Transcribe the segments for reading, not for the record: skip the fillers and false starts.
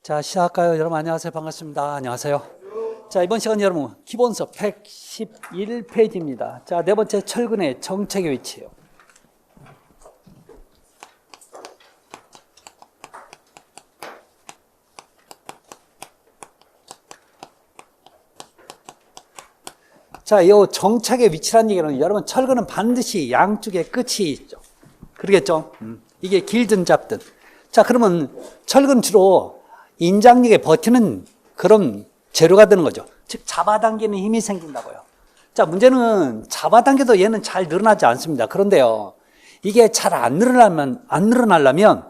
자, 시작할까요? 여러분 안녕하세요. 반갑습니다. 안녕하세요. 자, 이번 시간 여러분 기본서 111페이지입니다. 자, 네 번째 철근의 정책의 위치예요. 자, 이 정착의 위치라는 얘기는 여러분 철근은 반드시 양쪽에 끝이 있죠. 그러겠죠? 이게 길든 짧든. 자, 그러면 철근 주로 인장력에 버티는 그런 재료가 되는 거죠. 즉 잡아당기는 힘이 생긴다고요. 자, 문제는 잡아당겨도 얘는 잘 늘어나지 않습니다. 그런데요, 이게 잘 안 늘어나려면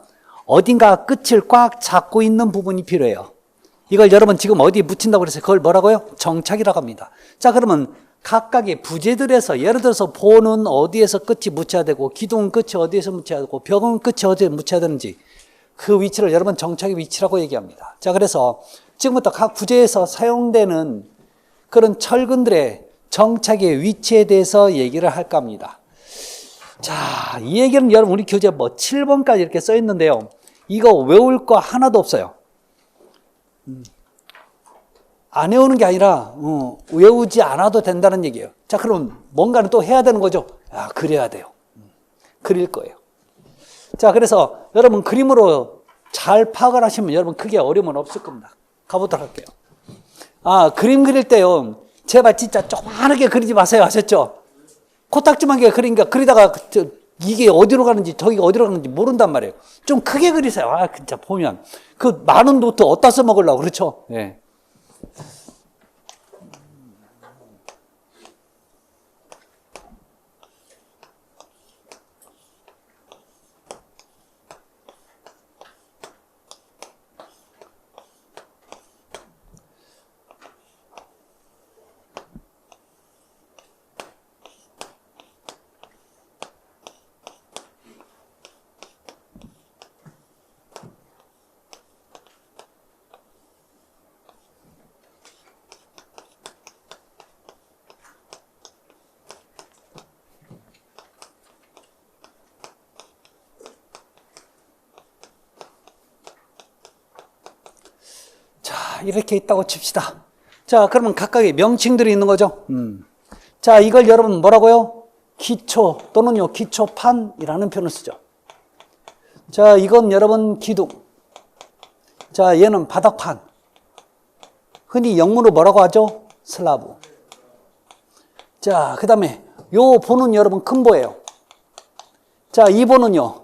어딘가 끝을 꽉 잡고 있는 부분이 필요해요. 이걸 여러분 지금 어디에 묻힌다고 그래서 그걸 뭐라고요? 정착이라고 합니다. 자, 그러면 각각의 부재들에서 예를 들어서 보는 어디에서 끝이 묻혀야 되고, 기둥은 끝이 어디에서 묻혀야 되고, 벽은 끝이 어디에 묻혀야 되는지 그 위치를 여러분 정착의 위치라고 얘기합니다. 자, 그래서 지금부터 각 부재에서 사용되는 그런 철근들의 정착의 위치에 대해서 얘기를 할까 합니다. 자, 이 얘기는 여러분 우리 교재 7번까지 이렇게 써 있는데요. 이거 외울 거 하나도 없어요. 안 외우는 게 아니라 외우지 않아도 된다는 얘기예요. 자, 그럼 뭔가는 또 해야 되는 거죠. 그려야 돼요. 그릴 거예요. 자, 그래서 여러분 그림으로 잘 파악을 하시면 여러분 크게 어려움은 없을 겁니다. 가보도록 할게요. 그림 그릴 때요, 제발 진짜 조그맣게 그리지 마세요. 아셨죠? 코딱지만하게 그리다가 이게 어디로 가는지 저기가 어디로 가는지 모른단 말이에요. 좀 크게 그리세요. 진짜 보면 그 많은 노트 어디다 써먹으려고. 그렇죠? 예. 이렇게 있다고 칩시다. 자, 그러면 각각의 명칭들이 있는 거죠. 자, 이걸 여러분 뭐라고요? 기초 또는요 기초판이라는 표현을 쓰죠. 자, 이건 여러분 기둥. 자, 얘는 바닥판. 흔히 영문으로 뭐라고 하죠? 슬라브. 자, 그 다음에 요 보는 여러분 큰 보예요. 자, 이 보는요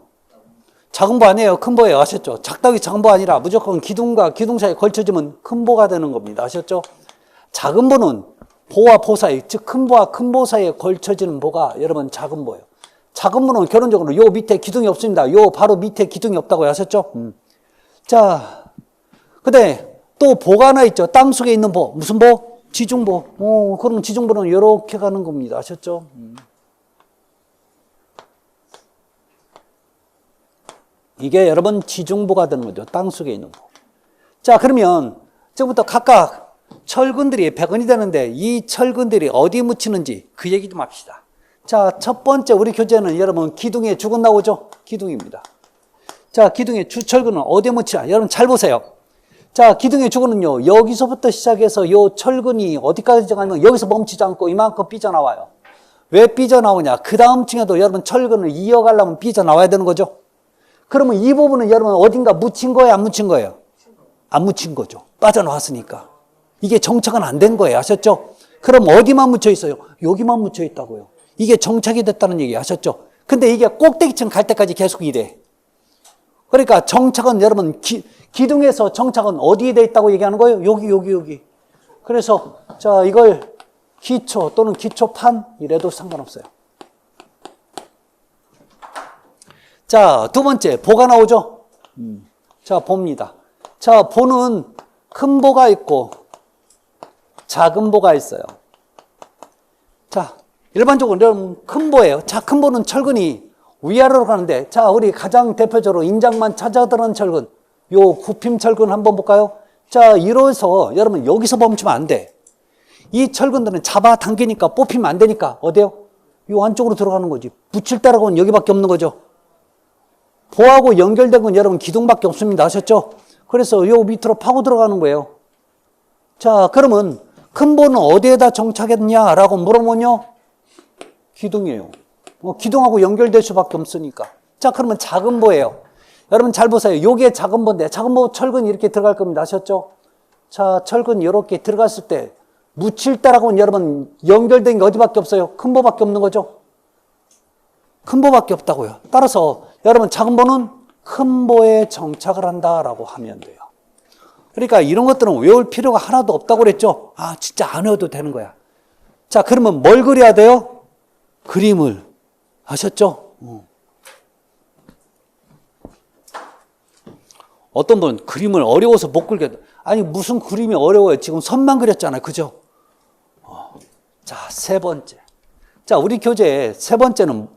작은 보 아니에요. 큰 보예요. 아셨죠? 작다기 작은 보 아니라 무조건 기둥과 기둥 사이에 걸쳐지면 큰 보가 되는 겁니다. 아셨죠? 작은 보는 보와 보 사이, 즉 큰 보와 큰 보 사이에 걸쳐지는 보가 여러분 작은 보예요. 작은 보는 결론적으로 요 밑에 기둥이 없습니다. 요 바로 밑에 기둥이 없다고요. 아셨죠? 자, 근데 또 보가 하나 있죠. 땅 속에 있는 보. 무슨 보? 지중보. 그럼 지중보는 이렇게 가는 겁니다. 아셨죠? 이게 여러분 지중보가 되는 거죠. 땅 속에 있는 보. 자, 그러면 지금부터 각각 철근들이 배근이 되는데 이 철근들이 어디에 묻히는지 그 얘기 좀 합시다. 자, 첫 번째 우리 교재는 여러분 기둥의 죽은 나오죠? 기둥입니다. 자, 기둥의 주철근은 어디에 묻히냐? 여러분 잘 보세요. 자, 기둥의 죽은은요 여기서부터 시작해서 요 철근이 어디까지 가면 여기서 멈추지 않고 이만큼 삐져나와요. 왜 삐져나오냐? 그 다음 층에도 여러분 철근을 이어가려면 삐져나와야 되는 거죠. 그러면 이 부분은 여러분 어딘가 묻힌 거예요? 안 묻힌 거예요? 안 묻힌 거죠. 빠져나왔으니까. 이게 정착은 안 된 거예요. 아셨죠? 그럼 어디만 묻혀 있어요? 여기만 묻혀 있다고요. 이게 정착이 됐다는 얘기 아셨죠? 근데 이게 꼭대기층 갈 때까지 계속 이래. 그러니까 정착은 여러분 기둥에서 정착은 어디에 돼 있다고 얘기하는 거예요? 여기. 그래서 자, 이걸 기초 또는 기초판 이래도 상관없어요. 자, 두 번째 보가 나오죠? 자, 봅니다. 자, 보는 큰 보가 있고 작은 보가 있어요. 자, 일반적으로 큰 보예요. 자, 큰 보는 철근이 위아래로 가는데, 자, 우리 가장 대표적으로 인장만 찾아들은 철근, 요 굽힘 철근 한번 볼까요? 자, 이로해서 여러분 여기서 멈추면 안 돼. 이 철근들은 잡아당기니까 뽑히면 안 되니까 어때요? 요 안쪽으로 들어가는 거지. 붙일 때라고는 여기밖에 없는 거죠. 보하고 연결된 건 여러분 기둥밖에 없습니다. 아셨죠? 그래서 요 밑으로 파고 들어가는 거예요. 자, 그러면 큰 보는 어디에다 정착했냐라고 물어보면요. 기둥이에요. 기둥하고 연결될 수밖에 없으니까. 자, 그러면 작은 보예요. 여러분 잘 보세요. 요게 작은 보인데, 작은 보 철근 이렇게 들어갈 겁니다. 아셨죠? 자, 철근 이렇게 들어갔을 때 묻힐 때라고는 여러분 연결된 게 어디밖에 없어요? 큰 보밖에 없는 거죠? 큰 보밖에 없다고요. 따라서 여러분 작은 보는 큰 보에 정착을 한다라고 하면 돼요. 그러니까 이런 것들은 외울 필요가 하나도 없다고 그랬죠? 아, 진짜 안 외워도 되는 거야. 자, 그러면 뭘 그려야 돼요? 그림을. 아셨죠? 어떤 분은 그림을 어려워서 못 그리겠다. 아니, 무슨 그림이 어려워요? 지금 선만 그렸잖아요. 그죠? 자, 세 번째. 자, 우리 교재에 세 번째는,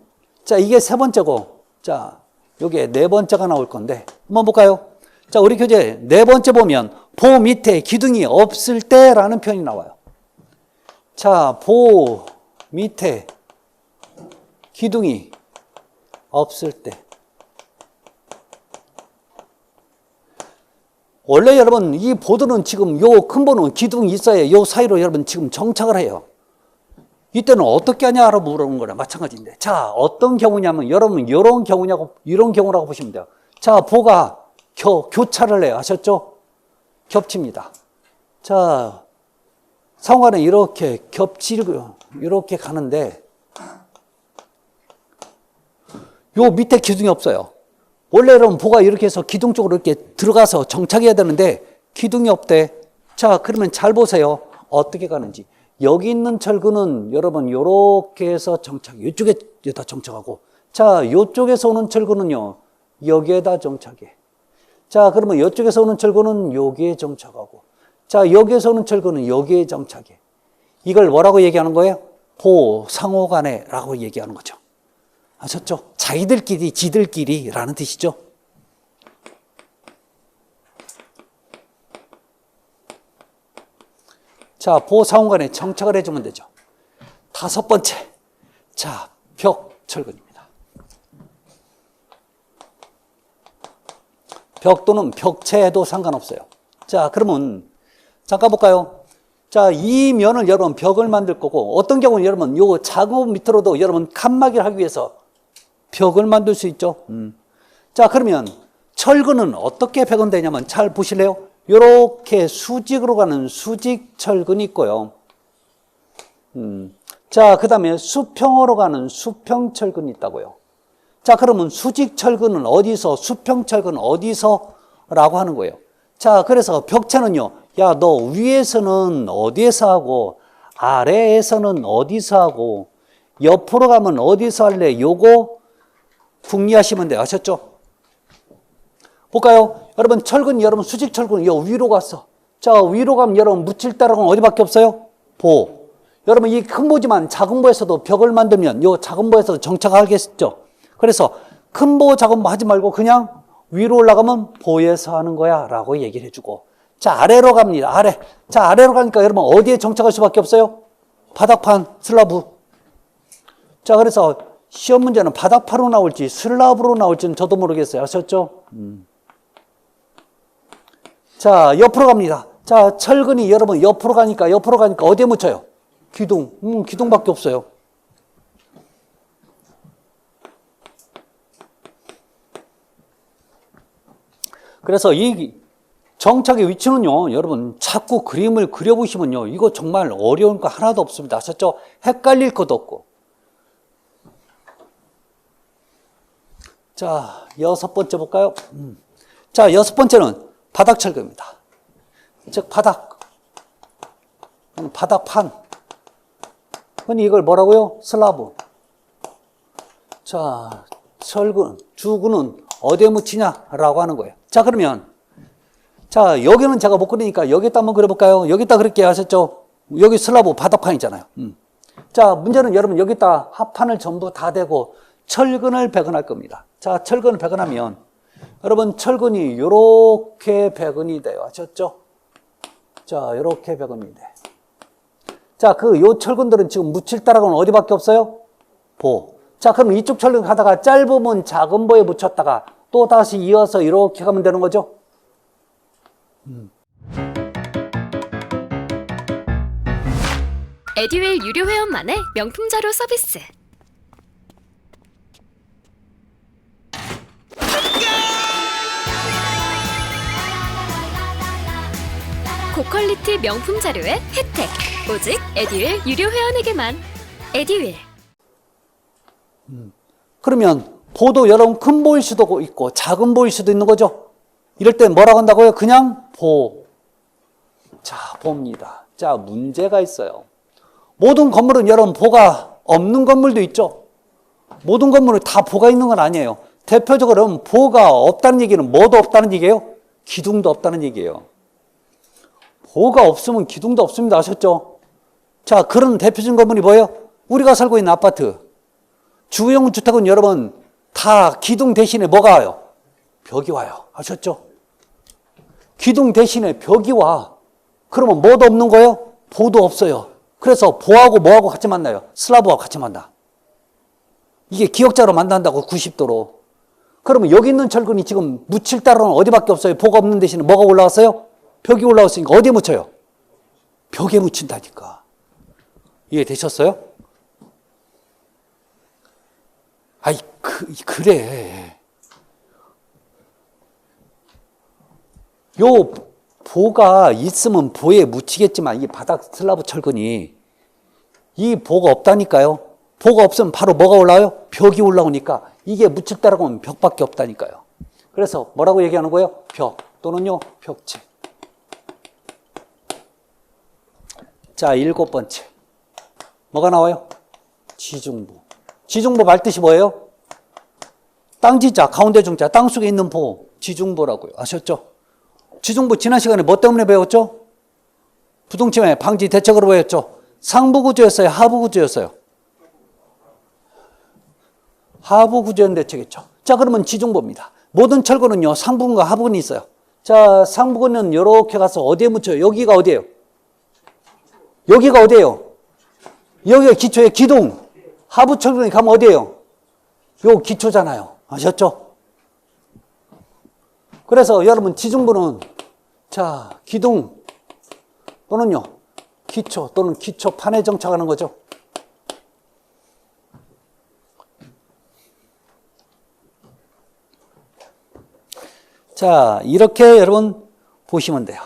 자, 이게 세 번째고, 자, 여기에 네 번째가 나올 건데, 한번 볼까요? 자, 우리 교재 네 번째 보면, 보 밑에 기둥이 없을 때라는 표현이 나와요. 자, 보 밑에 기둥이 없을 때. 원래 여러분, 이 보드는 지금 요 큰 보는 기둥이 있어야 요 사이로 여러분 지금 정착을 해요. 이때는 어떻게 하냐라고 물어보는 거랑 마찬가지인데. 자, 어떤 경우냐면 여러분 이런 경우라고 보시면 돼요. 자, 보가 교차를 해요. 아셨죠? 겹칩니다. 자, 상호간에 이렇게 겹치고 이렇게 가는데 요 밑에 기둥이 없어요. 원래 여러분 보가 이렇게 해서 기둥 쪽으로 이렇게 들어가서 정착해야 되는데 기둥이 없대. 자, 그러면 잘 보세요. 어떻게 가는지. 여기 있는 철근은 여러분 요렇게 해서 이쪽에다 정착하고, 자, 요쪽에서 오는 철근은요 여기에다 정착해. 자, 그러면 이쪽에서 오는 철근은 여기에 정착하고, 자, 여기에서 오는 철근은 여기에 정착해. 이걸 뭐라고 얘기하는 거예요? 보 상호간에라고 얘기하는 거죠. 아셨죠? 자기들끼리 지들끼리라는 뜻이죠. 자, 보 상호간에 정착을 해주면 되죠. 다섯 번째, 자, 벽 철근입니다. 벽 또는 벽체에도 상관없어요. 자, 그러면 잠깐 볼까요? 자, 이 면을 여러분 벽을 만들 거고, 어떤 경우는 여러분 요 작업 밑으로도 여러분 칸막이를 하기 위해서 벽을 만들 수 있죠. 자, 그러면 철근은 어떻게 배건되냐면 잘 보실래요? 이렇게 수직으로 가는 수직 철근이 있고요. 자, 그 다음에 수평으로 가는 수평 철근이 있다고요. 자, 그러면 수직 철근은 어디서, 수평 철근은 어디서? 라고 하는 거예요. 자, 그래서 벽체는요, 야, 너 위에서는 어디에서 하고, 아래에서는 어디서 하고, 옆으로 가면 어디서 할래? 요거 궁리하시면 돼요. 아셨죠? 볼까요? 여러분, 철근, 여러분, 수직 철근, 요 위로 갔어. 자, 위로 가면 여러분, 묻힐 따라가는 어디밖에 없어요? 보. 여러분, 이 큰 보지만 작은 보에서도 벽을 만들면 요 작은 보에서 정착하겠죠? 그래서 큰 보, 작은 보 하지 말고 그냥 위로 올라가면 보에서 하는 거야. 라고 얘기를 해주고. 자, 아래로 갑니다. 아래. 자, 아래로 가니까 여러분, 어디에 정착할 수밖에 없어요? 바닥판, 슬라브. 자, 그래서 시험 문제는 바닥판으로 나올지 슬라브로 나올지는 저도 모르겠어요. 아셨죠? 자, 옆으로 갑니다. 자, 철근이 여러분 옆으로 가니까 어디에 묻혀요? 기둥. 기둥밖에 없어요. 그래서 이 정착의 위치는요, 여러분 자꾸 그림을 그려보시면요, 이거 정말 어려운 거 하나도 없습니다. 아셨죠? 헷갈릴 것도 없고. 자, 여섯 번째 볼까요? 자, 여섯 번째는 바닥 철근입니다. 즉, 바닥판. 흔히 이걸 뭐라고요? 슬라브. 자, 철근, 주근은 어디에 묻히냐라고 하는 거예요. 자, 그러면, 자, 여기는 제가 못 그리니까 여기다 한번 그려볼까요? 여기다 그릴게요. 아셨죠? 여기 슬라브 바닥판이잖아요. 자, 문제는 여러분 여기다 합판을 전부 다 대고 철근을 배건할 겁니다. 자, 철근을 배건하면 여러분 철근이 이렇게 배건이 돼요. 아셨죠? 자, 이렇게 배건이 돼. 자, 요 철근들은 지금 묻힐 따라가는 어디밖에 없어요? 보. 자, 그럼 이쪽 철근 가다가 짧으면 작은 보에 묻혔다가 또 다시 이어서 이렇게 가면 되는 거죠? 에듀윌 유료 회원만의 명품 자료 서비스. 고퀄리티 명품 자료의 혜택. 오직 에듀윌 유료 회원에게만. 에듀윌. 그러면 보도 여러분 큰 보일 수도 있고 작은 보일 수도 있는 거죠. 이럴 때 뭐라고 한다고요? 그냥 보. 자, 봅니다. 자, 문제가 있어요. 모든 건물은 여러분 보가 없는 건물도 있죠. 모든 건물은 다 보가 있는 건 아니에요. 대표적으로 보가 없다는 얘기는 뭐도 없다는 얘기예요? 기둥도 없다는 얘기예요. 보가 없으면 기둥도 없습니다. 아셨죠? 자, 그런 대표적인 건물이 뭐예요? 우리가 살고 있는 아파트. 주거용 주택은 여러분 다 기둥 대신에 뭐가 와요? 벽이 와요. 아셨죠? 기둥 대신에 벽이 와. 그러면 뭐도 없는 거예요? 보도 없어요. 그래서 보하고 뭐하고 같이 만나요? 슬라브하고 같이 만나. 이게 기역자로 만난다고 90도로. 그러면 여기 있는 철근이 지금 묻힐 따로는 어디밖에 없어요? 보가 없는 대신에 뭐가 올라왔어요? 벽이 올라왔으니까 어디에 묻혀요? 벽에 묻힌다니까. 이해되셨어요? 아이, 그래. 요 보가 있으면 보에 묻히겠지만 이 바닥 슬라브 철근이 이 보가 없다니까요. 보가 없으면 바로 뭐가 올라와요? 벽이 올라오니까 이게 묻힐 따라고 하면 벽밖에 없다니까요. 그래서 뭐라고 얘기하는 거예요? 벽 또는요 벽체. 자, 7번째. 뭐가 나와요? 지중부. 지중부 말뜻이 뭐예요? 땅지자, 가운데 중자, 땅속에 있는 보, 지중부라고요. 아셨죠? 지중부 지난 시간에 뭐 때문에 배웠죠? 부동침해 방지 대책으로 배웠죠? 상부 구조였어요? 하부 구조였어요? 하부 구조연 대책이죠. 자, 그러면 지중부입니다. 모든 철근은요, 상부근과 하부근이 있어요. 자, 상부근은 이렇게 가서 어디에 묻혀요? 여기가 어디예요? 여기가 어디예요? 여기가 기초의 기둥. 하부 철근이 가면 어디예요? 요 기초잖아요. 아셨죠? 그래서 여러분 지중부는 자, 기둥 또는요 기초 또는 기초판에 정착하는 거죠. 자, 이렇게 여러분 보시면 돼요.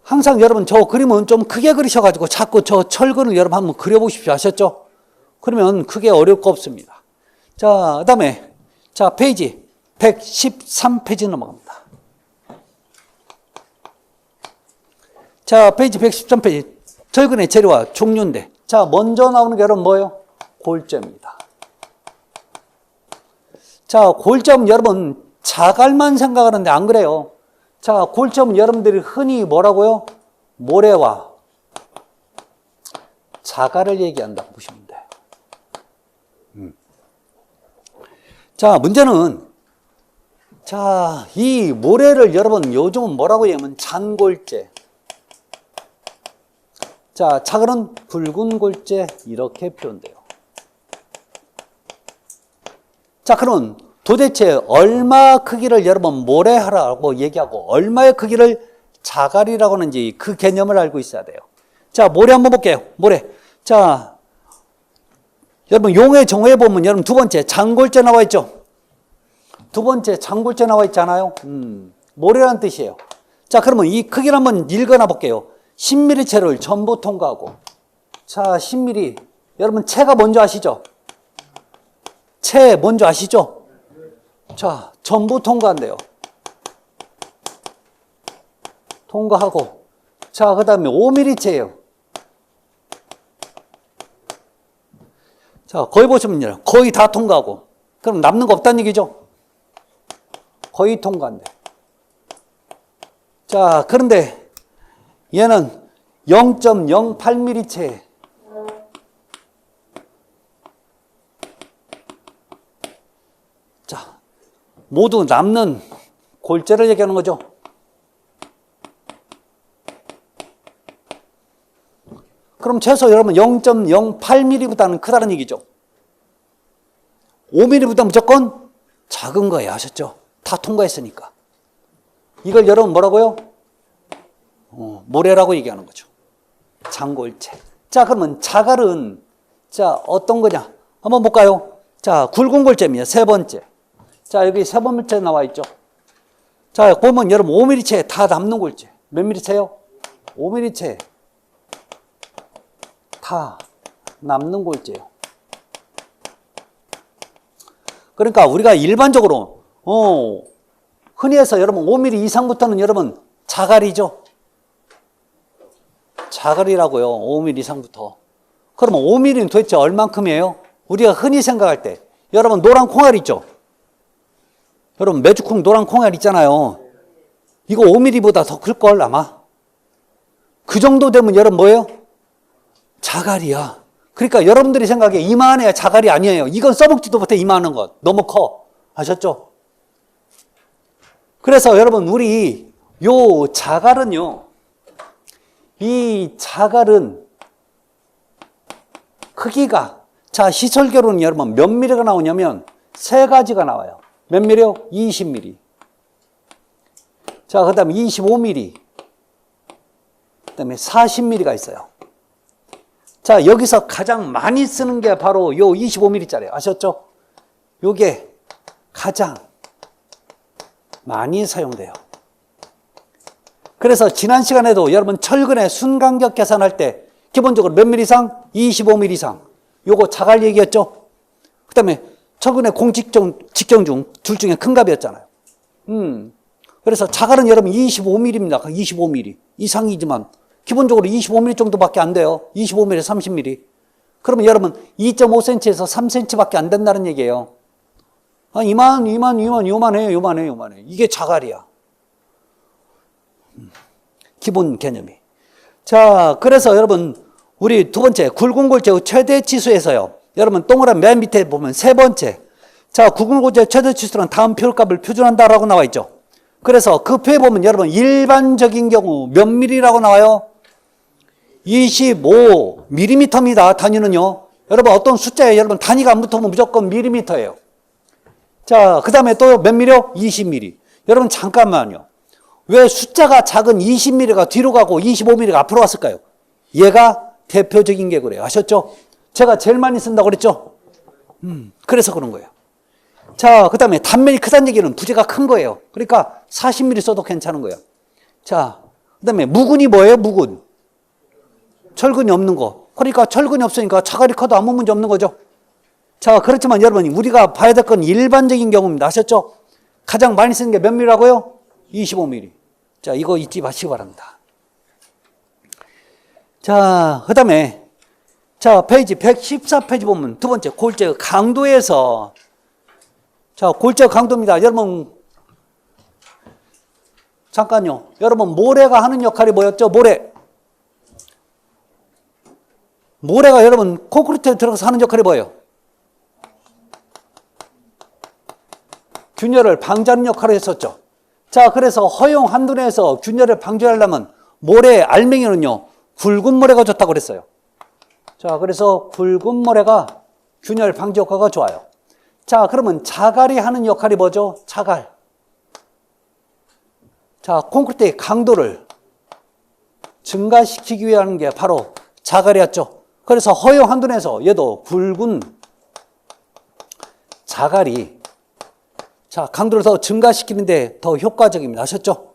항상 여러분 저 그림은 좀 크게 그리셔가지고 자꾸 저 철근을 여러분 한번 그려보십시오. 아셨죠? 그러면 크게 어려울 거 없습니다. 자, 그 다음에 자, 페이지 113페이지 넘어갑니다. 자, 페이지 113페이지. 철근의 재료와 종류인데. 자, 먼저 나오는 게 여러분 뭐예요? 골재입니다. 자, 골재는 여러분 자갈만 생각하는데 안 그래요. 자, 골재는 여러분들이 흔히 뭐라고요? 모래와 자갈을 얘기한다고 보시면 돼요. 자, 문제는 자, 이 모래를 여러분 요즘은 뭐라고 얘기하면 잔골재. 자, 자갈은 붉은 골재 이렇게 표현돼요. 자, 그럼 도대체 얼마 크기를 여러분 모래하라고 얘기하고 얼마의 크기를 자갈이라고 하는지 그 개념을 알고 있어야 돼요. 자, 모래 한번 볼게요. 모래. 자, 여러분 용의 정오에 보면 여러분 두 번째 잔골재 나와 있죠. 두 번째 잔골재 나와 있잖아요. 모래라는 뜻이에요. 자, 그러면 이 크기를 한번 읽어나 볼게요. 10mm 채를 전부 통과하고. 자, 10mm. 여러분 채가 뭔지 아시죠? 채 뭔지 아시죠? 자, 전부 통과한대요. 통과하고. 자, 그 다음에 5mm 채예요. 자, 거의 보시면요. 거의 다 통과하고. 그럼 남는 거 없다는 얘기죠? 거의 통과한대. 자, 그런데 얘는 0.08mm 채. 자, 모두 남는 골재를 얘기하는 거죠. 그럼 최소 여러분 0.08mm보다는 크다는 얘기죠. 5mm보다 무조건 작은 거예요. 아셨죠? 다 통과했으니까. 이걸 여러분 뭐라고요? 모래라고 얘기하는 거죠. 장골재. 자, 그러면 자갈은 자, 어떤 거냐? 한번 볼까요? 자, 굵은 골재입니다. 세 번째. 자, 여기 세 번째 나와 있죠. 자, 보면 여러분 5mm채 다 남는 골재. 몇 mm채요? 5mm채 다 남는 골재예요. 그러니까 우리가 일반적으로 흔히 해서 여러분 5mm 이상부터는 여러분 자갈이죠. 자갈이라고요. 5mm 이상부터. 그러면 5mm는 도대체 얼만큼이에요? 우리가 흔히 생각할 때 여러분 노란 콩알 있죠? 여러분 메주콩 노란 콩알 있잖아요. 이거 5mm보다 더 클걸 아마. 그 정도 되면 여러분 뭐예요? 자갈이야. 그러니까 여러분들이 생각해 이만해야 자갈이 아니에요. 이건 써먹지도 못해 이만한 것. 너무 커. 아셨죠? 그래서 여러분 우리 요 자갈은요. 이 자갈은 크기가 자 시설계로는 여러분 몇 미리가 나오냐면 세 가지가 나와요. 몇 미리요? 20mm. 자, 그 다음에 25mm. 그 다음에 40mm가 있어요. 자, 여기서 가장 많이 쓰는 게 바로 요 25mm짜리 아셨죠? 요게 가장 많이 사용돼요. 그래서 지난 시간에도 여러분 철근의 순간격 계산할 때 기본적으로 몇 mm 이상? 25mm 이상. 요거 자갈 얘기였죠? 그 다음에 철근의 공직경 중 둘 중에 큰 값이었잖아요. 그래서 자갈은 여러분 25mm입니다. 25mm 이상이지만 기본적으로 25mm 정도밖에 안 돼요. 25mm, 30mm. 그러면 여러분 2.5cm에서 3cm밖에 안 된다는 얘기예요. 요만해. 이게 자갈이야. 기본 개념이. 자, 그래서 여러분 우리 두 번째 굵은 골재의 최대 치수에서요. 여러분 동그란 맨 밑에 보면 세 번째. 자, 굵은 골재의 최대 치수는 다음 표값을 표준한다라고 나와 있죠. 그래서 그 표에 보면 여러분 일반적인 경우 몇 mm라고 나와요? 25mm입니다. 단위는요. 여러분 어떤 숫자에 여러분 단위가 안 붙으면 무조건 mm예요. 자, 그 다음에 또 몇 mm요? 20mm. 여러분 잠깐만요. 왜 숫자가 작은 20mm가 뒤로 가고 25mm가 앞으로 왔을까요? 얘가 대표적인 게 그래요. 아셨죠? 제가 제일 많이 쓴다고 그랬죠? 그래서 그런 거예요. 자, 그 다음에 단면이 크다는 얘기는 부재가 큰 거예요. 그러니까 40mm 써도 괜찮은 거예요. 자, 그 다음에 무근이 뭐예요? 무근. 철근이 없는 거. 그러니까 철근이 없으니까 자갈이 커도 아무 문제 없는 거죠. 자, 그렇지만 여러분 우리가 봐야 될 건 일반적인 경우입니다. 아셨죠? 가장 많이 쓰는 게 몇 mm라고요? 25mm. 자, 이거 잊지 마시기 바랍니다. 자, 그 다음에 자, 페이지 114페이지 보면 두 번째 골재 강도에서 자, 골재 강도입니다. 여러분 잠깐요. 여러분 모래가 하는 역할이 뭐였죠? 모래가 여러분 콘크리트에 들어가서 하는 역할이 뭐예요? 균열을 방지하는 역할을 했었죠. 자, 그래서 허용 한도 내에서 균열을 방지하려면 모래 알맹이는요 굵은 모래가 좋다고 그랬어요. 자, 그래서 굵은 모래가 균열 방지 효과가 좋아요. 자, 그러면 자갈이 하는 역할이 뭐죠? 자갈. 자, 콘크리트의 강도를 증가시키기 위해 하는 게 바로 자갈이었죠. 그래서 허용 한도 내에서 얘도 굵은 자갈이 자, 강도를 더 증가시키는데 더 효과적입니다. 아셨죠?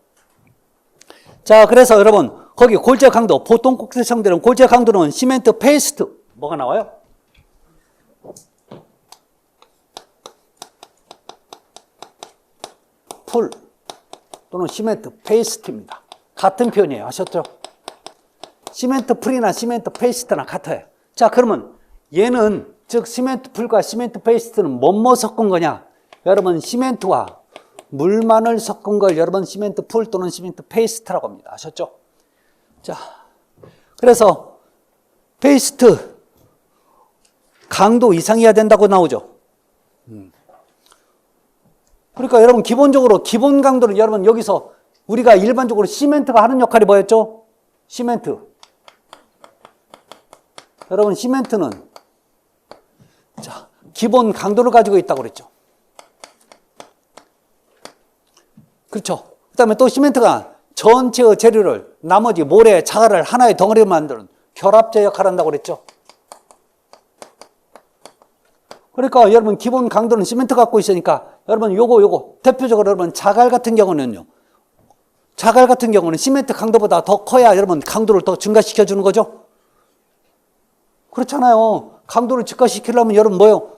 자, 그래서 여러분 거기 골재 강도, 보통 콘크리트 사용되는 골재 강도는 시멘트 페이스트 뭐가 나와요? 풀 또는 시멘트 페이스트입니다. 같은 표현이에요. 아셨죠? 시멘트 풀이나 시멘트 페이스트나 같아요. 자, 그러면 얘는 즉 시멘트 풀과 시멘트 페이스트는 뭐뭐 섞은 거냐? 여러분 시멘트와 물만을 섞은 걸 여러분 시멘트 풀 또는 시멘트 페이스트라고 합니다. 아셨죠? 자, 그래서 페이스트 강도 이상이어야 된다고 나오죠. 그러니까 여러분 기본적으로 기본 강도는 여러분 여기서 우리가 일반적으로 시멘트가 하는 역할이 뭐였죠? 시멘트. 여러분 시멘트는 자, 기본 강도를 가지고 있다고 그랬죠. 그렇죠. 그 다음에 또 시멘트가 전체의 재료를 나머지 모래, 자갈을 하나의 덩어리로 만드는 결합제 역할을 한다고 그랬죠. 그러니까 여러분 기본 강도는 시멘트 갖고 있으니까 여러분 요거 대표적으로 여러분 자갈 같은 경우는 시멘트 강도보다 더 커야 여러분 강도를 더 증가시켜 주는 거죠. 그렇잖아요. 강도를 증가시키려면 여러분 뭐요?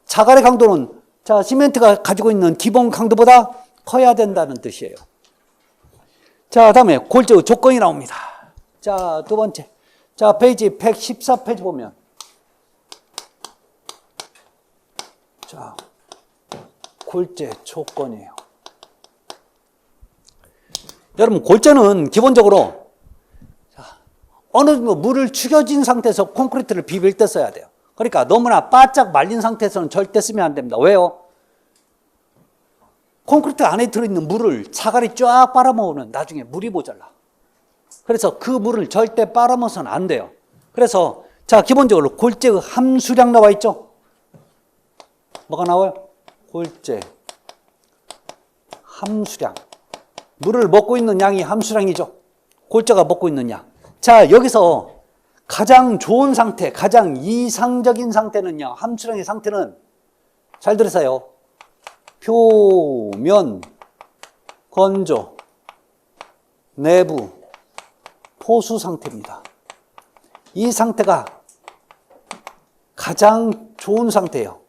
자갈의 강도는 자 시멘트가 가지고 있는 기본 강도보다 커야 된다는 뜻이에요. 자, 다음에 골재의 조건이 나옵니다. 자, 두 번째. 자, 페이지 114페이지 보면 자, 골재 조건이에요. 여러분 골재는 기본적으로 어느 정도 물을 죽여진 상태에서 콘크리트를 비빌 때 써야 돼요. 그러니까 너무나 바짝 말린 상태에서는 절대 쓰면 안 됩니다. 왜요? 콘크리트 안에 들어있는 물을 자갈이 쫙 빨아먹으면 나중에 물이 모자라. 그래서 그 물을 절대 빨아먹어서는 안 돼요. 그래서 자 기본적으로 골재의 함수량 나와 있죠. 뭐가 나와요? 골재 함수량. 물을 먹고 있는 양이 함수량이죠. 골재가 먹고 있는 양. 자 여기서 가장 좋은 상태, 가장 이상적인 상태는요. 함수량의 상태는 잘 들으세요. 표면 건조, 내부 포수 상태입니다. 이 상태가 가장 좋은 상태예요.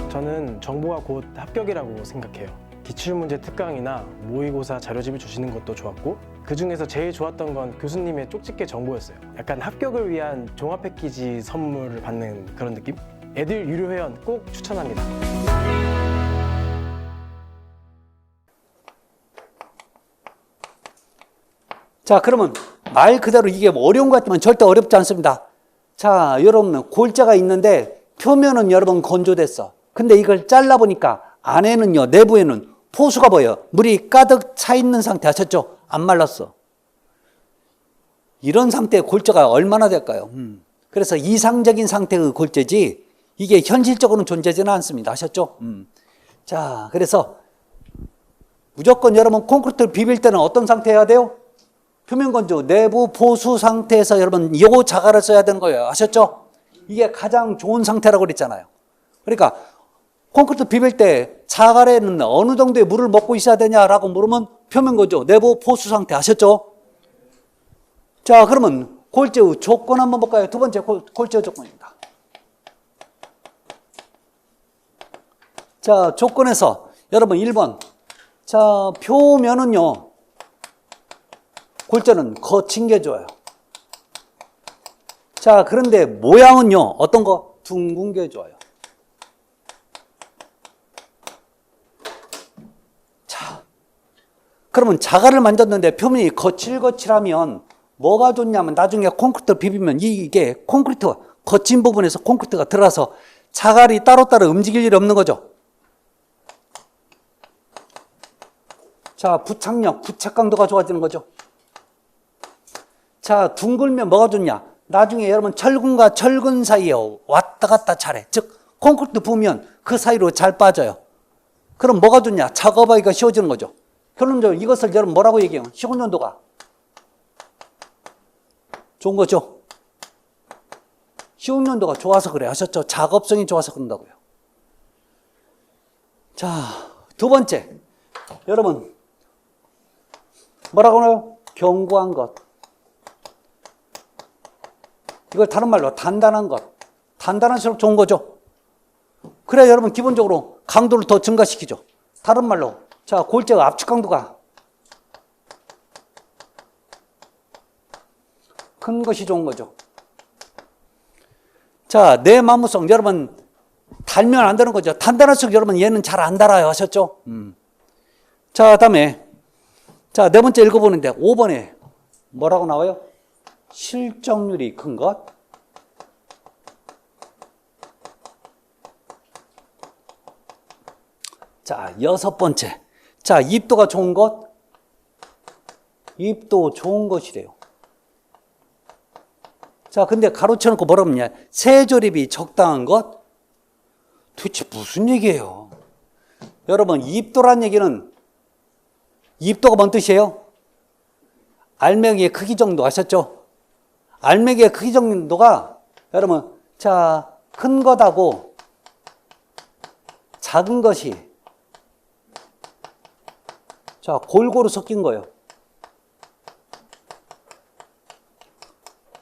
저는 정보가 곧 합격이라고 생각해요. 기출문제 특강이나 모의고사 자료집을 주시는 것도 좋았고 그 중에서 제일 좋았던 건 교수님의 쪽집게 정보였어요. 약간 합격을 위한 종합 패키지 선물을 받는 그런 느낌? 애들 유료 회원 꼭 추천합니다. 자 그러면 말 그대로 이게 어려운 것 같지만 절대 어렵지 않습니다. 자 여러분 골재가 있는데 표면은 여러분 건조됐어. 근데 이걸 잘라보니까 안에는요 내부에는 포수가 보여요. 물이 가득 차 있는 상태 아셨죠? 안 말랐어. 이런 상태의 골재가 얼마나 될까요? 그래서 이상적인 상태의 골재지 이게 현실적으로는 존재하지는 않습니다. 아셨죠? 자, 그래서 무조건 여러분 콘크리트를 비빌 때는 어떤 상태여야 돼요? 표면 건조, 내부 포수 상태에서 여러분 요 자갈을 써야 되는 거예요. 아셨죠? 이게 가장 좋은 상태라고 그랬잖아요. 그러니까 콘크리트 비빌 때 자갈에는 어느 정도의 물을 먹고 있어야 되냐라고 물으면 표면 건조, 내부 포수 상태 아셨죠? 자, 그러면 골재의 조건 한번 볼까요? 두 번째 골재의 조건입니다. 자, 조건에서 여러분 1번. 자, 표면은요. 골재는 거친 게 좋아요. 자, 그런데 모양은요. 어떤 거? 둥근 게 좋아요. 그러면 자갈을 만졌는데 표면이 거칠거칠하면 뭐가 좋냐면 나중에 콘크리트를 비비면 이게 콘크리트 거친 부분에서 콘크리트가 들어가서 자갈이 따로따로 움직일 일이 없는 거죠. 자, 부착력, 부착 강도가 좋아지는 거죠. 자, 둥글면 뭐가 좋냐? 나중에 여러분 철근과 철근 사이에 왔다 갔다 잘해. 즉 콘크리트 부으면 그 사이로 잘 빠져요. 그럼 뭐가 좋냐? 작업하기가 쉬워지는 거죠. 결론적으로 이것을 여러분 뭐라고 얘기해요? 시공 연도가 좋은 거죠. 시공 연도가 좋아서 그래. 아셨죠? 작업성이 좋아서 그런다고요. 자, 두 번째. 여러분 뭐라고 하나요? 견고한 것. 이걸 다른 말로 단단한 것. 단단할수록 좋은 거죠. 그래야 여러분 기본적으로 강도를 더 증가시키죠. 다른 말로 자, 골재가 압축 강도가 큰 것이 좋은 거죠. 자, 내마무성 여러분 달면 안 되는 거죠. 단단할수록 여러분 얘는 잘 안 달아요. 아셨죠? 자, 다음에 자, 네 번째 읽어보는데 5번에 뭐라고 나와요? 실적률이 큰 것. 자, 여섯 번째. 자, 입도가 좋은 것. 입도 좋은 것이래요. 자, 근데 가로쳐놓고 뭐라고 하냐? 세조립이 적당한 것. 도대체 무슨 얘기예요? 여러분, 입도란 얘기는 입도가 뭔 뜻이에요? 알맹이의 크기 정도 아셨죠? 알맹이의 크기 정도가 여러분, 자, 큰 것하고 작은 것이 자, 골고루 섞인 거예요.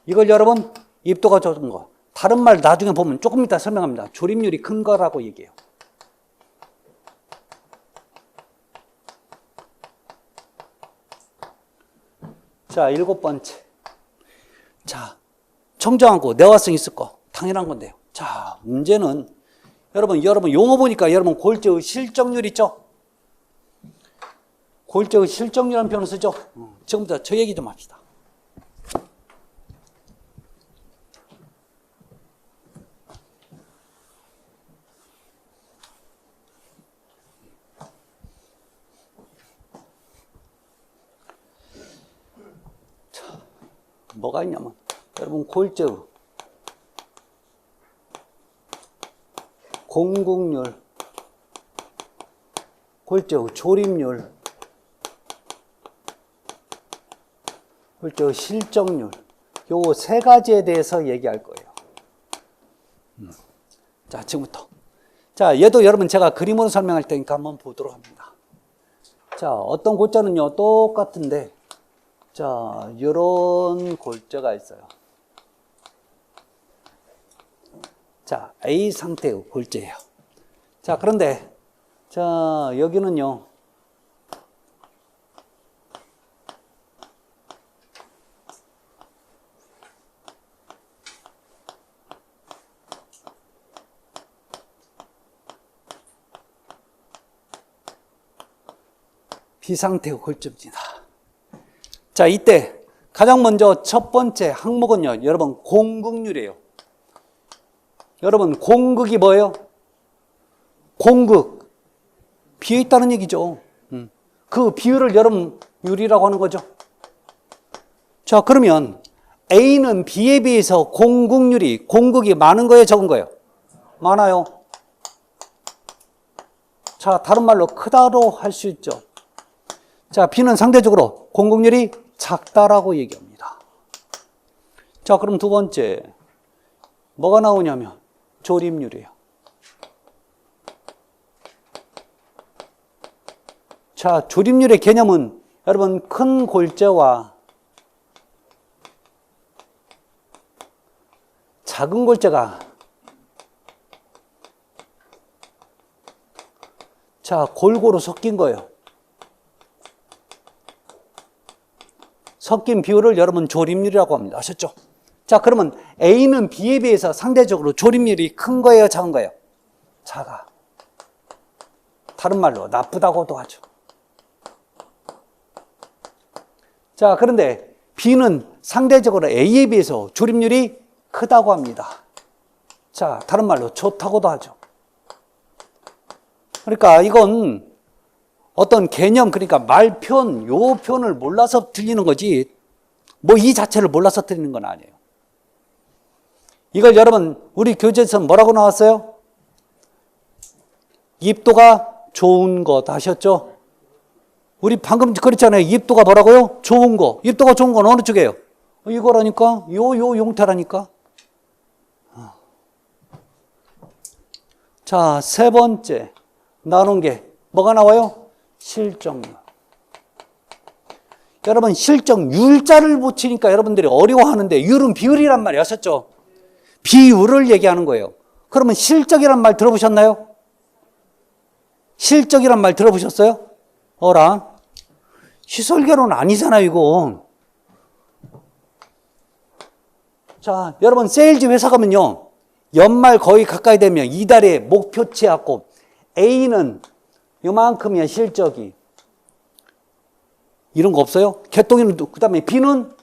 이걸 여러분, 입도가 적은 거. 다른 말 나중에 보면 조금 이따 설명합니다. 조립률이 큰 거라고 얘기해요. 자, 7번째. 자, 청정하고 내화성 있을 거. 당연한 건데요. 자, 문제는 여러분 용어 보니까 여러분 골재의 실적률 있죠? 골재의 실적률이라는 표현을 쓰죠? 지금부터 저 얘기 좀 합시다. 뭐가 있냐면 여러분 골재의 공급률, 골재의 조립률, 골재의 실적률 요 세 가지에 대해서 얘기할 거예요. 자, 지금부터. 자, 얘도 여러분 제가 그림으로 설명할 테니까 한번 보도록 합니다. 자, 어떤 골자는요 똑같은데 자, 요런 골재가 있어요. 자, A 상태의 골재예요. 자, 그런데 자, 여기는요. B 상태의 골재입니다. 자, 이때 가장 먼저 첫 번째 항목은요, 여러분 공극률이에요. 여러분 공극이 뭐예요? 공극 비어있다는 얘기죠. 그 비율을 여러분 율이라고 하는 거죠. 자, 그러면 A는 B에 비해서 공극률이 공극이 많은 거예요, 적은 거예요? 많아요. 자, 다른 말로 크다로 할 수 있죠. 자, B는 상대적으로 공극률이 작다라고 얘기합니다. 자, 그럼 두 번째 뭐가 나오냐면 조립률이에요. 자, 조립률의 개념은 여러분 큰 골재와 작은 골재가 자, 골고루 섞인 거예요. 섞인 비율을 여러분 조립률이라고 합니다. 아셨죠? 자, 그러면 A는 B에 비해서 상대적으로 조립률이 큰 거예요, 작은 거예요? 작아. 다른 말로 나쁘다고도 하죠. 자, 그런데 B는 상대적으로 A에 비해서 조립률이 크다고 합니다. 자, 다른 말로 좋다고도 하죠. 그러니까 이건 어떤 개념, 그러니까 말편, 요 편을 몰라서 틀리는 거지, 뭐 이 자체를 몰라서 틀리는 건 아니에요. 이걸 여러분, 우리 교재에서 뭐라고 나왔어요? 입도가 좋은 것 아셨죠? 우리 방금 그랬잖아요. 입도가 뭐라고요? 좋은 거. 입도가 좋은 건 어느 쪽이에요? 이거라니까? 요 용태라니까? 자, 세 번째 나눈 게 뭐가 나와요? 실적률. 여러분, 실적률자를 붙이니까 여러분들이 어려워하는데, 율은 비율이란 말이 아셨죠? 비율을 얘기하는 거예요. 그러면 실적이란 말 들어보셨나요? 실적이란 말 들어보셨어요? 어라? 시설결혼 아니잖아요, 이거. 자, 여러분, 세일즈 회사 가면요, 연말 거의 가까이 되면 이달에 목표치 갖고 A는 요만큼이야, 실적이. 이런 거 없어요? 개똥이는, 그 다음에 B는,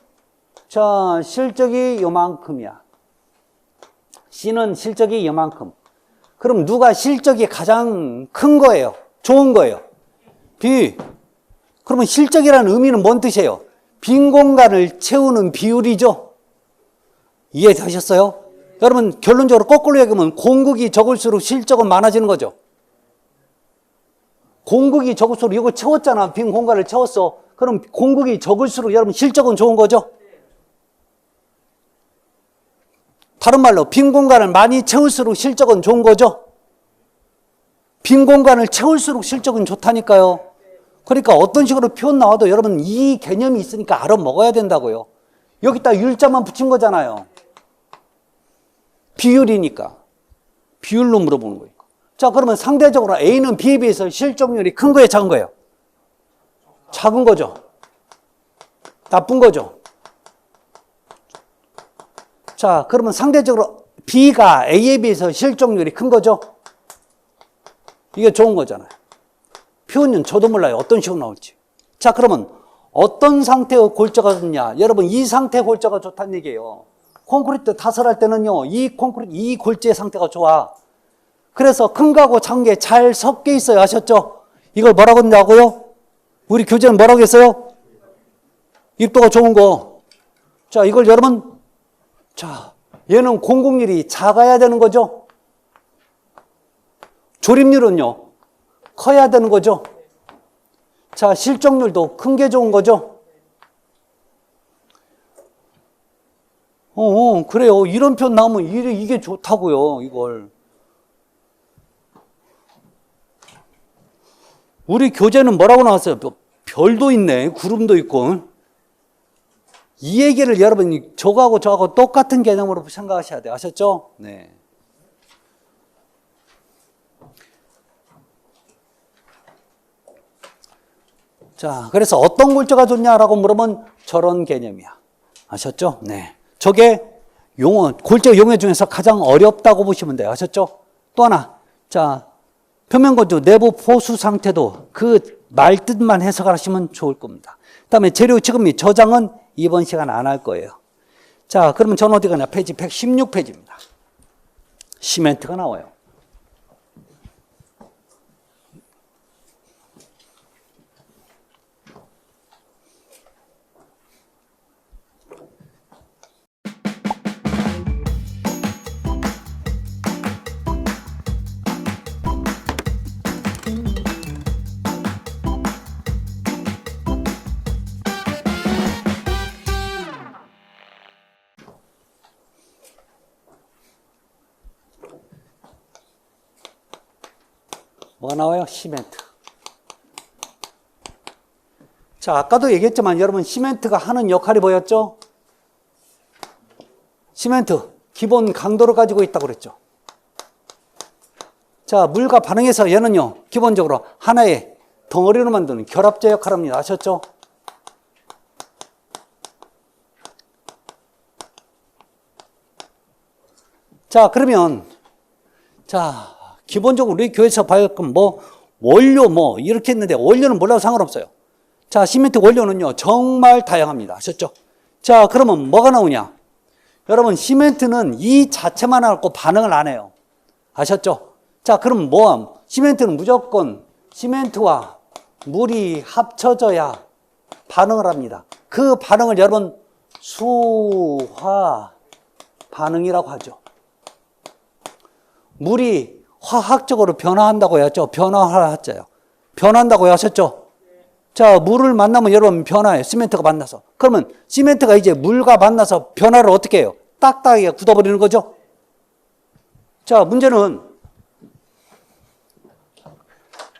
자, 실적이 요만큼이야. C는 실적이 요만큼. 그럼 누가 실적이 가장 큰 거예요? 좋은 거예요? B. 그러면 실적이라는 의미는 뭔 뜻이에요? 빈 공간을 채우는 비율이죠? 이해되셨어요? 여러분 결론적으로 거꾸로 얘기하면 공극이 적을수록 실적은 많아지는 거죠. 공극이 적을수록 이거 채웠잖아. 빈 공간을 채웠어. 그럼 공극이 적을수록 여러분 실적은 좋은 거죠. 다른 말로 빈 공간을 많이 채울수록 실적은 좋은 거죠. 빈 공간을 채울수록 실적은 좋다니까요. 그러니까 어떤 식으로 표현 나와도 여러분 이 개념이 있으니까 알아먹어야 된다고요. 여기다 율자만 붙인 거잖아요. 비율이니까. 비율로 물어보는 거예요. 자, 그러면 상대적으로 A는 B에 비해서 실적률이 큰 거예요, 작은 거예요? 작은 거죠. 나쁜 거죠. 자, 그러면 상대적으로 B가 A에 비해서 실적률이 큰 거죠. 이게 좋은 거잖아요. 표현은 저도 몰라요. 어떤 식으로 나올지. 자, 그러면 어떤 상태의 골자가 좋냐? 여러분, 이 상태의 골자가 좋다는 얘기예요. 콘크리트 타설할 때는요, 이 골자의 상태가 좋아. 그래서 큰 거하고 작은 게 잘 섞여 있어요. 아셨죠? 이걸 뭐라고 한다고요? 우리 교재는 뭐라고 했어요? 입도가 좋은 거. 자, 이걸 여러분, 자, 얘는 공급률이 작아야 되는 거죠? 조립률은요, 커야 되는 거죠? 자, 실적률도 큰 게 좋은 거죠? 그래요. 이런 표현 나오면 이게 좋다고요, 이걸. 우리 교재는 뭐라고 나왔어요? 별도 있네, 구름도 있고. 이 얘기를 여러분이 저거하고 똑같은 개념으로 생각하셔야 돼요. 아셨죠? 네. 자, 그래서 어떤 골자가 좋냐라고 물으면 저런 개념이야. 아셨죠? 네. 저게 용어, 골자 용어 중에서 가장 어렵다고 보시면 돼요. 아셨죠? 또 하나. 자, 표면건조 내부 포수 상태도 그 말뜻만 해석하시면 좋을 겁니다. 그 다음에 재료 지급 및 저장은 이번 시간 안 할 거예요. 자, 그러면 전 어디 가냐? 페이지 116페이지입니다. 시멘트가 나와요. 뭐가 나와요? 시멘트. 자, 아까도 얘기했지만 여러분 시멘트가 하는 역할이 뭐였죠? 시멘트, 기본 강도를 가지고 있다고 그랬죠. 자, 물과 반응해서 얘는요, 기본적으로 하나의 덩어리로 만드는 결합제 역할을 합니다. 아셨죠? 자, 그러면, 자, 기본적으로 우리 교회에서 발견 원료 이렇게 했는데 원료는 몰라도 상관없어요. 자, 시멘트 원료는요, 정말 다양합니다. 아셨죠? 자, 그러면 뭐가 나오냐? 여러분, 시멘트는 이 자체만 갖고 반응을 안 해요. 아셨죠? 자, 그럼 뭐함? 시멘트는 무조건 시멘트와 물이 합쳐져야 반응을 합니다. 그 반응을 여러분, 수화 반응이라고 하죠. 물이 화학적으로 변화한다고 했죠. 변화하잖아요. 변화한다고 하셨죠. 자, 물을 만나면 여러분 변화해요. 시멘트가 만나서. 그러면 시멘트가 이제 물과 만나서 변화를 어떻게 해요? 딱딱하게 굳어버리는 거죠. 자, 문제는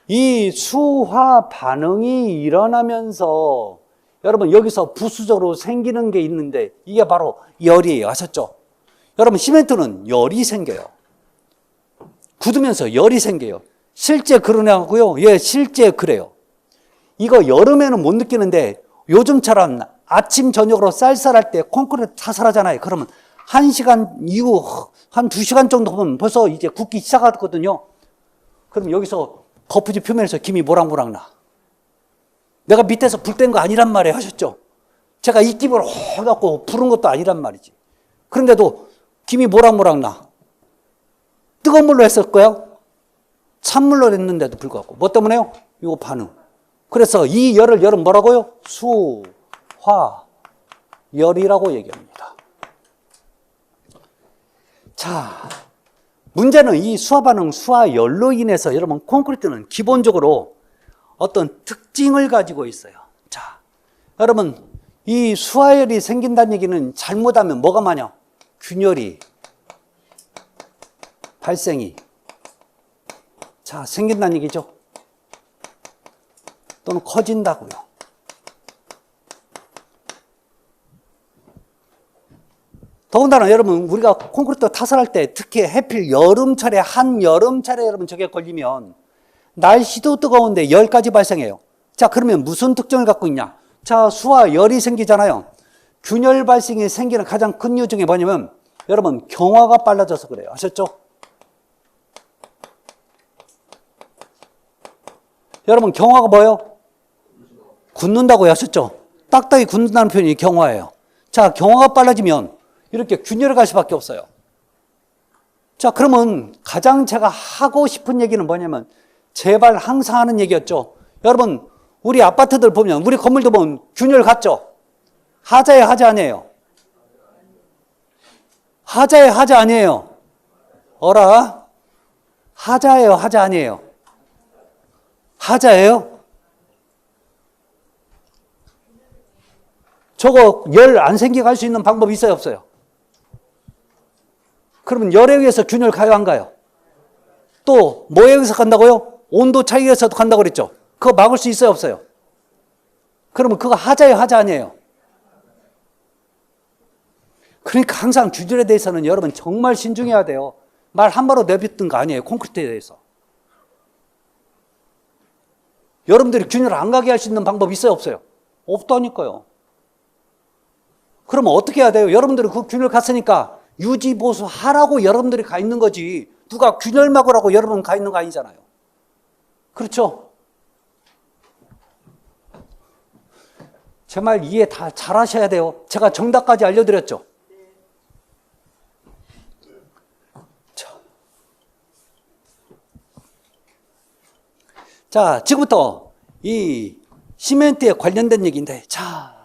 이 수화 반응이 일어나면서 여러분 여기서 부수적으로 생기는 게 있는데 이게 바로 열이에요. 아셨죠? 여러분 시멘트는 열이 생겨요. 굳으면서 열이 생겨요. 실제 그러냐고요? 예, 실제 그래요. 이거 여름에는 못 느끼는데 요즘처럼 아침 저녁으로 쌀쌀할 때 콘크리트 타설하잖아요. 그러면 1시간 이후 한 2시간 정도 보면 벌써 이제 굳기 시작하거든요. 그럼 여기서 거푸집 표면에서 김이 모락모락 나. 내가 밑에서 불 뗀 거 아니란 말이에요. 하셨죠? 제가 이 김을 해갖고 부른 것도 아니란 말이지. 그런데도 김이 모락모락 나. 뜨거운 물로 했을 거예요? 찬물로 했는데도 불구하고. 뭐 때문에요? 이거 반응. 그래서 이 열을 열은 뭐라고요? 수화열이라고 얘기합니다. 자, 문제는 이 수화 반응, 수화열로 인해서 여러분 콘크리트는 기본적으로 어떤 특징을 가지고 있어요. 자, 여러분 이 수화열이 생긴다는 얘기는 잘못하면 뭐가 많냐? 균열이, 발생이 자 생긴다는 얘기죠. 또는 커진다고요. 더군다나 여러분 우리가 콘크리트 타설할 때 특히 해필 여름철에 한여름철에 여러분 저게 걸리면 날씨도 뜨거운데 열까지 발생해요. 자 그러면 무슨 특징을 갖고 있냐? 자 수화열이 생기잖아요. 균열 발생이 생기는 가장 큰 이유 중에 뭐냐면 여러분 경화가 빨라져서 그래요. 아셨죠? 여러분 경화가 뭐예요? 굳는다고요. 아셨죠? 딱딱이 굳는다는 표현이 경화예요. 자 경화가 빨라지면 이렇게 균열을 갈 수밖에 없어요. 자 그러면 가장 제가 하고 싶은 얘기는 뭐냐면 제발 항상 하는 얘기였죠. 여러분 우리 아파트들 보면 우리 건물도 보면 균열 같죠? 하자에 하자 아니에요? 하자에 하자 아니에요? 어라? 하자예요 하자 아니에요? 하자예요? 저거 열 안 생기게 할 수 있는 방법이 있어요 없어요? 그러면 열에 의해서 균열 가요 안 가요? 또 뭐에 의해서 간다고요? 온도 차이에 의해서도 간다고 그랬죠? 그거 막을 수 있어요 없어요? 그러면 그거 하자예요 하자 아니에요? 그러니까 항상 균열에 대해서는 여러분 정말 신중해야 돼요. 말 한마로 내뱉은 거 아니에요. 콘크리트에 대해서. 여러분들이 균열 안 가게 할 수 있는 방법 있어요 없어요? 없다니까요. 그러면 어떻게 해야 돼요? 여러분들이 그 균열 갔으니까 유지보수 하라고 여러분들이 가 있는 거지 누가 균열 막으라고 여러분 가 있는 거 아니잖아요. 그렇죠? 제 말 이해 다 잘 하셔야 돼요. 제가 정답까지 알려드렸죠. 자, 지금부터 이 시멘트에 관련된 얘기인데, 자,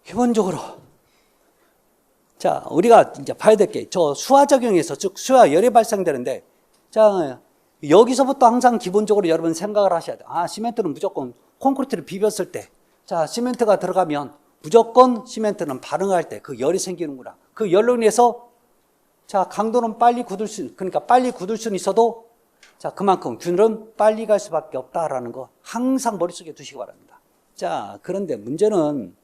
기본적으로, 자, 우리가 이제 봐야 될 게, 저 수화작용에서, 즉, 수화열이 발생되는데, 자, 여기서부터 항상 기본적으로 여러분 생각을 하셔야 돼요. 아, 시멘트는 무조건 콘크리트를 비볐을 때, 자, 시멘트가 들어가면 무조건 시멘트는 반응할 때 그 열이 생기는구나. 그 열로 인해서, 자, 강도는 빨리 굳을 그러니까 빨리 굳을 수는 있어도 자, 그만큼 균열은 빨리 갈 수밖에 없다라는 거 항상 머릿속에 두시기 바랍니다. 자, 그런데 문제는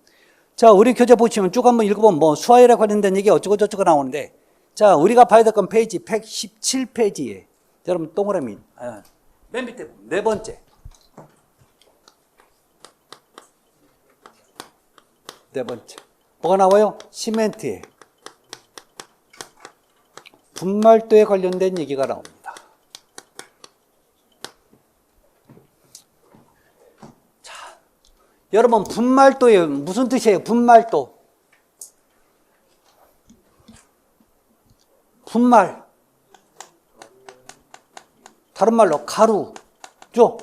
자, 우리 교재 보시면 쭉 한번 읽어보면 뭐 수화열에 관련된 얘기 어쩌고저쩌고 나오는데 자, 우리가 봐야 될 건 페이지 117페이지에 여러분 동그라미 맨 밑에 네 번째 뭐가 나와요? 시멘트에 분말도에 관련된 얘기가 나옵니다. 여러분 분말도에 무슨 뜻이에요? 분말도. 분말. 다른 말로 가루죠.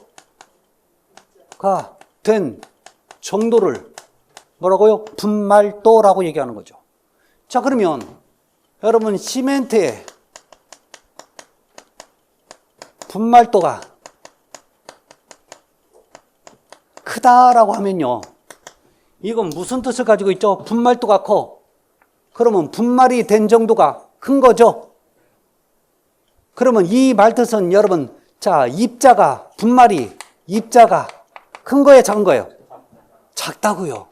가 된 정도를 뭐라고요? 분말도라고 얘기하는 거죠. 자 그러면 여러분 시멘트에 분말도가 크다라고 하면요. 이건 무슨 뜻을 가지고 있죠? 분말도가 커. 그러면 분말이 된 정도가 큰 거죠. 그러면 이 말뜻은 여러분 자 입자가 분말이 입자가 큰 거예요 작은 거예요? 작다고요.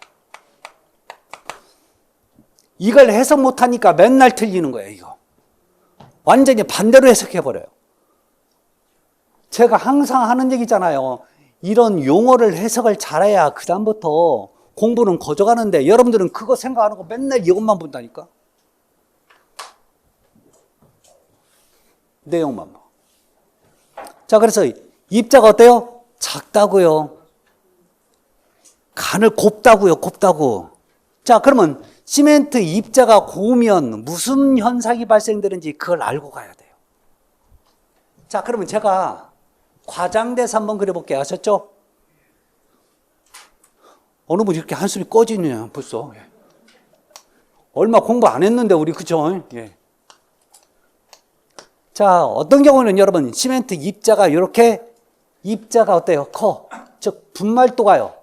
이걸 해석 못하니까 맨날 틀리는 거예요. 이거 완전히 반대로 해석해버려요. 제가 항상 하는 얘기잖아요. 이런 용어를 해석을 잘해야 그 다음부터 공부는 거져가는데 여러분들은 그거 생각 안 하고 맨날 이것만 본다니까. 내용만 봐. 자 그래서 입자가 어때요? 작다고요. 간을 곱다고요. 곱다고. 자 그러면 시멘트 입자가 고우면 무슨 현상이 발생되는지 그걸 알고 가야 돼요. 자 그러면 제가 과장돼서 한번 그려볼게요. 아셨죠? 어느 분이 이렇게 한숨이 꺼지느냐 벌써. 얼마 공부 안 했는데 우리 그죠? 예. 자, 어떤 경우는 여러분 시멘트 입자가 이렇게 입자가 어때요? 커. 즉 분말도가요.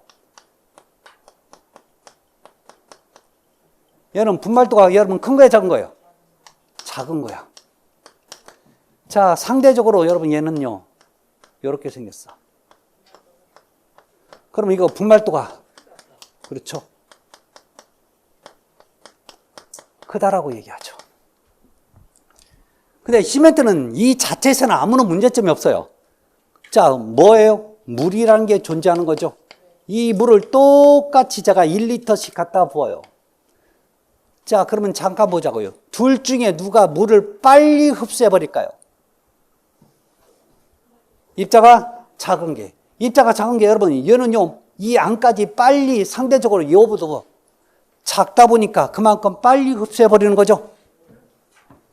얘는 분말도가 여러분 큰 거야, 작은 거예요? 작은 거야. 자, 상대적으로 여러분 얘는요. 이렇게 생겼어. 그럼 이거 분말도가 그렇죠? 크다라고 얘기하죠. 근데 시멘트는 이 자체에서는 아무런 문제점이 없어요. 자, 뭐예요? 물이라는 게 존재하는 거죠. 이 물을 똑같이 제가 1리터씩 갖다 부어요. 자, 그러면 잠깐 보자고요. 둘 중에 누가 물을 빨리 흡수해 버릴까요? 입자가 작은 게. 입자가 작은 게 여러분, 얘는요, 이 안까지 빨리 상대적으로 요보다 작다 보니까 그만큼 빨리 흡수해 버리는 거죠.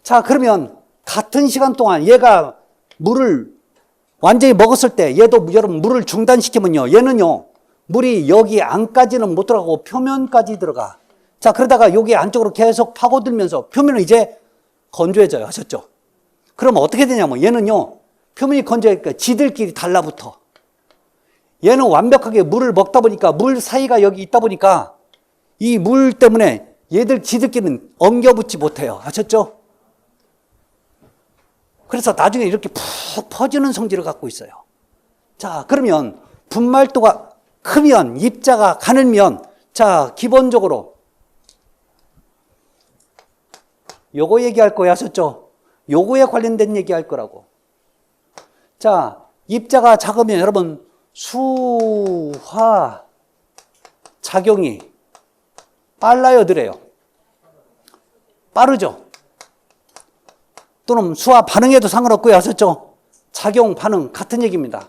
자, 그러면 같은 시간 동안 얘가 물을 완전히 먹었을 때 얘도 여러분 물을 중단시키면요, 얘는요, 물이 여기 안까지는 못 들어가고 표면까지 들어가. 자, 그러다가 여기 안쪽으로 계속 파고들면서 표면은 이제 건조해져요. 하셨죠? 그러면 어떻게 되냐면 얘는요, 표면이 건조하니까 지들끼리 달라붙어. 얘는 완벽하게 물을 먹다 보니까 물 사이가 여기 있다 보니까 이 물 때문에 얘들 지들끼리는 엉겨붙지 못해요. 아셨죠? 그래서 나중에 이렇게 푹 퍼지는 성질을 갖고 있어요. 자, 그러면 분말도가 크면, 입자가 가늘면, 자, 기본적으로 요거 얘기할 거예요. 아셨죠? 요거에 관련된 얘기할 거라고. 자, 입자가 작으면 여러분 수화 작용이 빨라요, 느려요? 빠르죠? 또는 수화 반응에도 상관없고요. 아셨죠? 작용, 반응 같은 얘기입니다.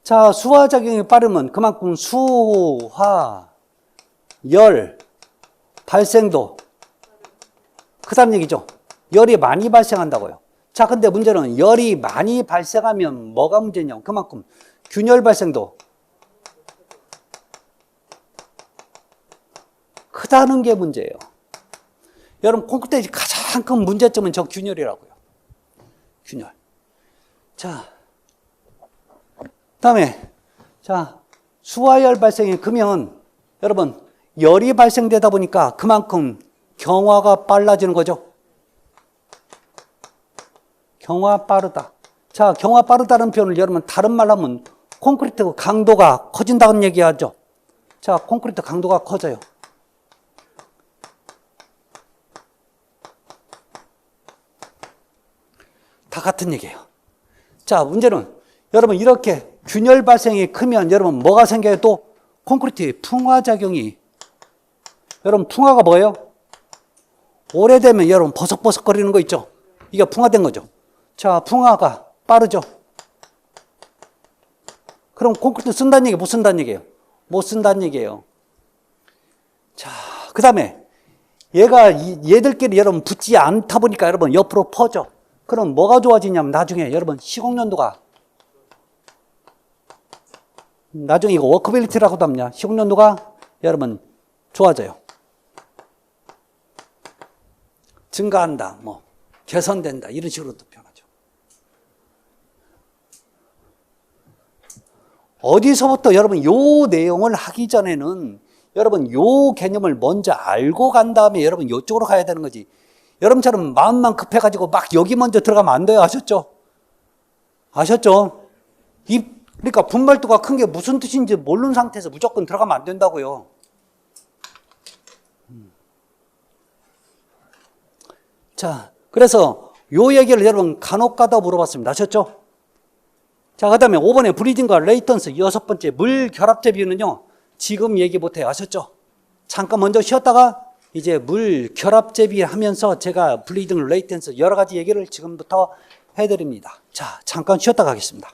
자, 수화 작용이 빠르면 그만큼 수화 열 발생도 크다는 얘기죠. 열이 많이 발생한다고요. 자, 근데 문제는 열이 많이 발생하면 뭐가 문제냐? 그만큼 균열 발생도 크다는 게 문제예요. 여러분, 콘크리트의 가장 큰 문제점은 저 균열이라고요. 균열. 자, 다음에, 자, 수화열 발생이 크면, 여러분, 열이 발생되다 보니까 그만큼 경화가 빨라지는 거죠. 경화 빠르다. 자, 경화 빠르다는 표현을 여러분, 다른 말로 하면 콘크리트 강도가 커진다는 얘기하죠. 자, 콘크리트 강도가 커져요. 다 같은 얘기예요. 자, 문제는 여러분 이렇게 균열 발생이 크면 여러분 뭐가 생겨요? 또 콘크리트의 풍화작용이. 여러분 풍화가 뭐예요? 오래되면 여러분 버석버석거리는 거 있죠? 이게 풍화된 거죠. 자, 풍화가 빠르죠? 그럼 콘크리트 쓴다는 얘기예요? 못 쓴다는 얘기예요? 못 쓴다는 얘기예요. 자, 그 다음에 얘들끼리 여러분 붙지 않다 보니까 여러분 옆으로 퍼져. 그럼 뭐가 좋아지냐면 나중에 여러분 시공연도가 나중에 이거 워커빌리티라고도 합니다. 시공연도가 여러분 좋아져요. 증가한다, 뭐 개선된다 이런 식으로도 표현하죠. 어디서부터 여러분 요 내용을 하기 전에는 여러분 요 개념을 먼저 알고 간 다음에 여러분 요쪽으로 가야 되는 거지. 여러분처럼 마음만 급해가지고 막 여기 먼저 들어가면 안 돼요. 아셨죠? 아셨죠? 그러니까 분말도가 큰 게 무슨 뜻인지 모르는 상태에서 무조건 들어가면 안 된다고요. 자, 그래서 요 얘기를 여러분 간혹 가다 물어봤습니다. 아셨죠? 자, 그 다음에 5번에 브리딩과 레이턴스 6번째 물 결합제 비율은요. 지금 얘기 못해요. 아셨죠? 잠깐 먼저 쉬었다가 이제 물 결합 제비하면서 제가 블리딩, 레이텐스 여러 가지 얘기를 지금부터 해드립니다. 자, 잠깐 쉬었다 가겠습니다.